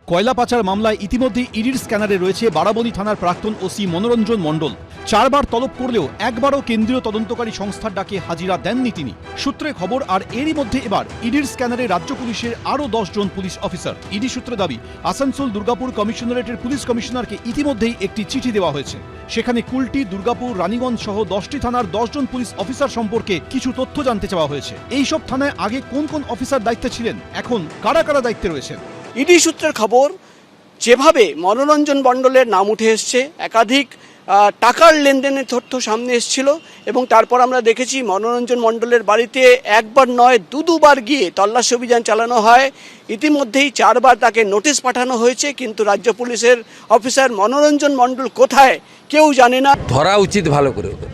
কয়লা পাচার মামলায় ইতিমধ্যে ইডির স্ক্যানারে রয়েছে বারাবণী থানার প্রাক্তন ওসি মনোরঞ্জন মণ্ডল। 4 বার তলব করলেও একবারও কেন্দ্রীয় তদন্তকারী সংস্থার ডাকে হাজিরা দেননি তিনি। সূত্রে খবর, আর এরই মধ্যে এবার ইডির স্ক্যানারে রাজ্য পুলিশের আরও 10 জন পুলিশ অফিসার। ইডি সূত্রে দাবি, আসানসোল দুর্গাপুর কমিশনারেটের পুলিশ কমিশনারকে ইতিমধ্যেই একটি চিঠি দেওয়া হয়েছে। সেখানে কুলটি, দুর্গাপুর, রানীগঞ্জ সহ 10টি থানার 10 জন পুলিশ অফিসার সম্পর্কে কিছু তথ্য জানতে চাওয়া হয়েছে। এইসব থানায় আগে কোন কোন অফিসার দায়িত্বে ছিলেন, এখন কারা কারা দায়িত্বে রয়েছেন। ইডি সূত্রের খবর, যেভাবে মনোরঞ্জন মণ্ডলের নাম উঠে এসছে, একাধিক টাকার লেনদেনের তথ্য সামনে এসেছিল এবং তারপর আমরা দেখেছি মনোরঞ্জন মণ্ডলের বাড়িতে একবার নয় দুবার গিয়ে তল্লাশি অভিযান চালানো হয়। ইতিমধ্যেই 4 বার তাকে নোটিশ পাঠানো হয়েছে, কিন্তু রাজ্য পুলিশের অফিসার মনোরঞ্জন মণ্ডল কোথায় কেউ জানে না। ধরা উচিত, ভালো করে ওদের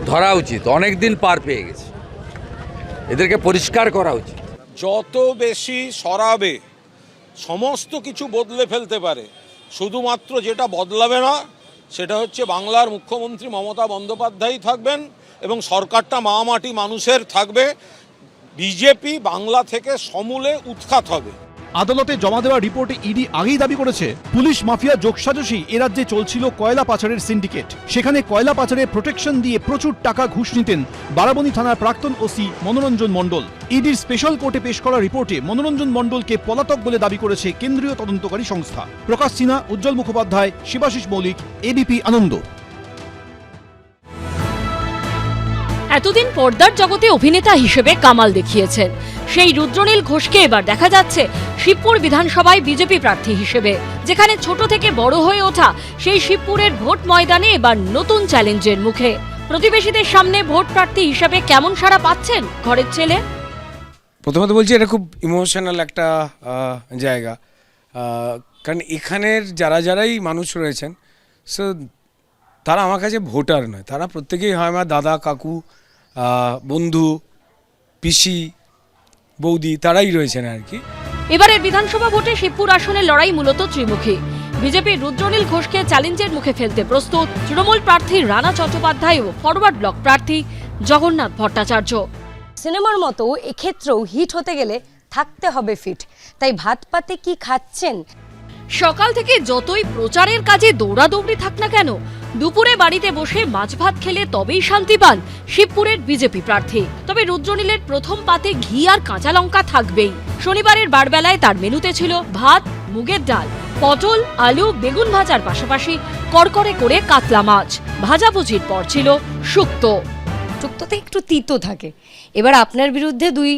ধরা উচিত। অনেক দিন পার পেয়ে গেছে, এদেরকে পরিষ্কার করা উচিত। যত বেশি সরাবে সমস্ত কিছু বদলে ফেলতে পারে, শুধুমাত্র যেটা বদলাবে না সেটা হচ্ছে বাংলার মুখ্যমন্ত্রী মমতা বন্দ্যোপাধ্যায় থাকবেন এবং সরকারটা মাটি মানুষের থাকবে। বিজেপি বাংলা থেকে সমূলে উৎখাত হবে। আদালতে জমা দেওয়া রিপোর্টে ইডি আগেই দাবি করেছে, পুলিশ মাফিয়া যোগসাজশী এ রাজ্যে চলছিল কয়লা পাচারের সিন্ডিকেট। সেখানে কয়লা পাচারে প্রোটেকশন দিয়ে প্রচুর টাকা ঘুষ নিতেন বারাবণী থানার প্রাক্তন ওসি মনোরঞ্জন মণ্ডল। ইডির স্পেশাল কোর্টে পেশ করা রিপোর্টে মনোরঞ্জন মণ্ডলকে পলাতক বলে দাবি করেছে কেন্দ্রীয় তদন্তকারী সংস্থা। প্রকাশ সিনহা, উজ্জ্বল মুখোপাধ্যায়, শিবাশিস মৌলিক, এবিপি আনন্দ। এতদিন পর্দার জগতে অভিনেতা হিসেবে কামাল দেখিয়েছেন সেই রুদ্রনীল ঘোষকে এবার দেখা যাচ্ছে শিবপুর বিধানসভায় বিজেপি প্রার্থী হিসেবে। যেখানে ছোট থেকে বড় হয়ে ওঠা সেই শিবপুরের ভোট ময়দানে এবার নতুন চ্যালেঞ্জের মুখে। প্রতিবেশীদের সামনে ভোট প্রার্থী হিসেবে কেমন সাড়া পাচ্ছেন ঘরের ছেলে? প্রথমত বলছি, এটা খুব ইমোশনাল একটা জায়গা, কারণ এখানের যারাই মানুষ রয়েছেন, সো তারা আমার কাছে ভোটার নয়, তারা প্রত্যেকেই হয় আমার দাদা, কাকু, বন্ধু, পিসি, বৌদি, তারাই রয়েছেন আর কি। এবারের বিধানসভা ভোটে শিবপুর আসনের লড়াই মূলত ত্রিমুখী। বিজেপির রুদ্রনীল ঘোষকে চ্যালেঞ্জের মুখে ফেলতে প্রস্তুত তৃণমূল প্রার্থী রানা চট্টোপাধ্যায় ও ফরওয়ার্ড ব্লক প্রার্থী জগন্নাথ ভট্টাচার্য। সিনেমার মতো এক্ষেত্রেও হিট হতে গেলে থাকতে হবে ফিট। তাই ভাত পাতে কি খাচ্ছেন? সকাল থেকে যতই প্রচারের কাজে দৌড়াদৌড়ি থাক না কেন, দুপুরে বাড়িতে বসে মাছ ভাত খেলে তবেই শান্তি পান শিবপুরের বিজেপি প্রার্থী। তবে রুদ্রনীলের প্রথম পাতে ঘি আর কাঁচা লঙ্কা থাকবেই। শনিবারের বারবেলায় তার মেনুতে ছিল ভাত, মুগের ডাল, পটল, আলু, বেগুন ভাজার পাশাপাশি কড়কড়ে করে কাতলা মাছ। ভাজাভুজির পর ছিল শুক্তো। শুক্তোতে একটু তিতো থাকে। এবার আপনার বিরুদ্ধে 2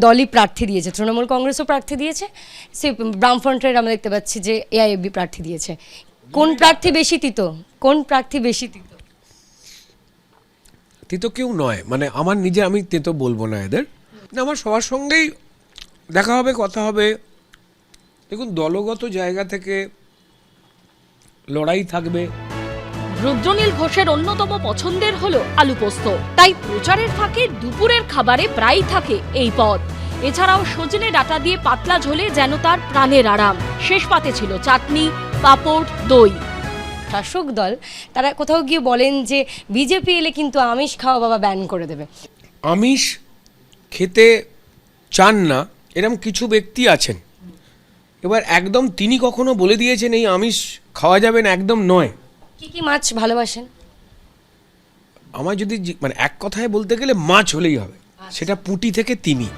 দলই প্রার্থী দিয়েছে, তৃণমূল কংগ্রেসও প্রার্থী দিয়েছে, সে বামফ্রন্টের আমরা দেখতে পাচ্ছি যে এআইএবি প্রার্থী দিয়েছে। কোন প্রার্থী বেশি তিতো? কোন প্রার্থী বেশি তিতো? তিতো কেউ নয়, মানে আমার নিজে, আমি তিতো বলবো না এদের, আমার সবার সঙ্গেই দেখা হবে, কথা হবে। দেখুন, দলগত জায়গা থেকে লড়াই থাকবে। রুদ্রনীল ঘোষের অন্যতম পছন্দের হলো আলু পোস্ত, তাই প্রচারের ফাঁকে দুপুরের খাবারে প্রায়ই থাকে এই পদ। এছাড়াও সজনে ডাঁটা দিয়ে পাতলা ঝোলে যেন তার প্রাণের আরাম। শেষ পাতে ছিল চাটনি, পাঁপড়, দই। শাসক দল তারা কোথাও গিয়ে বলেন যে বিজেপি এলে কিন্তু আমিষ খাওয়া বাবা ব্যান করে দেবে। আমিষ খেতে চান না এরকম কিছু ব্যক্তি আছেন। এবার একদম তিনি কখনো বলে দিয়েছেন এই আমিষ খাওয়া যাবে না, একদম নয়। কি মাছ ভালোবাসেন? আমার যদি মানে এক কথায় বলতে গেলে মাছ হলেই হবে, সেটা পুঁটি থেকে তিমি।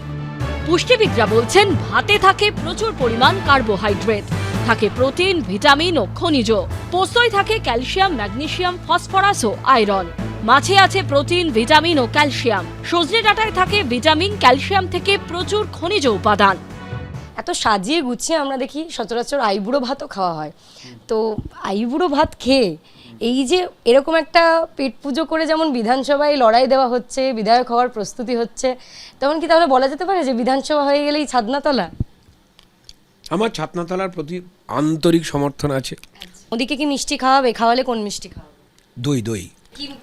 পুষ্টিবিদরা বলছেন ভাতে থাকে প্রচুর পরিমাণ কার্বোহাইড্রেট, থাকে প্রোটিন, ভিটামিন ও খনিজ। পোস্তয় থাকে ক্যালসিয়াম, ম্যাগনেসিয়াম, ফসফরাস ও আয়রন। মাছে আছে প্রোটিন, ভিটামিন ও ক্যালসিয়াম। সজনে ডাঁটায় থাকে ভিটামিন, ক্যালসিয়াম থেকে প্রচুর খনিজ উপাদান। এত সাজিয়ে গুছিয়ে আমরা দেখি সচরাচর আইবুড়ো ভাতও খাওয়া হয়। তো আইবুড়ো ভাত খেয়ে এই যে এরকম একটা পেট পুজো করে যেমন বিধানসভায় লড়াই দেওয়া হচ্ছে, বিধায়ক হওয়ার প্রস্তুতি হচ্ছে, তেমন কি তাহলে বলা যেতে পারে যে বিধানসভা হয়ে গেলেই ছাদনাতলা? আমার ছাদনাতলার প্রতি আন্তরিক সমর্থন আছে। ওদিকে কি মিষ্টি খাওয়াবে? খাওয়ালে কোন মিষ্টি খাওয়াবে? দই।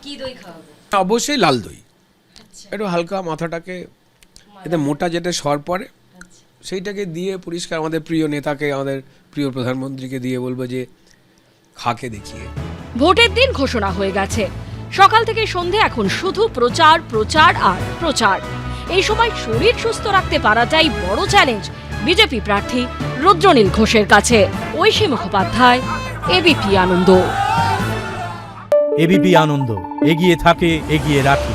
কি দই খাওয়াবে? অবশ্যই লাল দই। একটু হালকা মাথাটাকে এতে মোটা যেটা সর পড়ে সেইটাকে দিয়ে পরিষ্কার, আমাদের প্রিয় নেতাকে, আমাদের প্রিয় প্রধানমন্ত্রীকে দিয়ে বলবো যে খাকে দেখিয়ে। ভোটের দিন ঘোষণা হয়ে গেছে। সকাল থেকে সন্ধে এখন শুধু প্রচার, প্রচার আর প্রচার। এই সময় শরীর সুস্থ রাখতে পারাটাই বড় চ্যালেঞ্জ বিজেপি প্রার্থী রুদ্রনীল ঘোষের কাছে। ঐশী মুখোপাধ্যায়, এবিপি আনন্দ। এবিপি আনন্দ, এগিয়ে থাকে, এগিয়ে রাখে।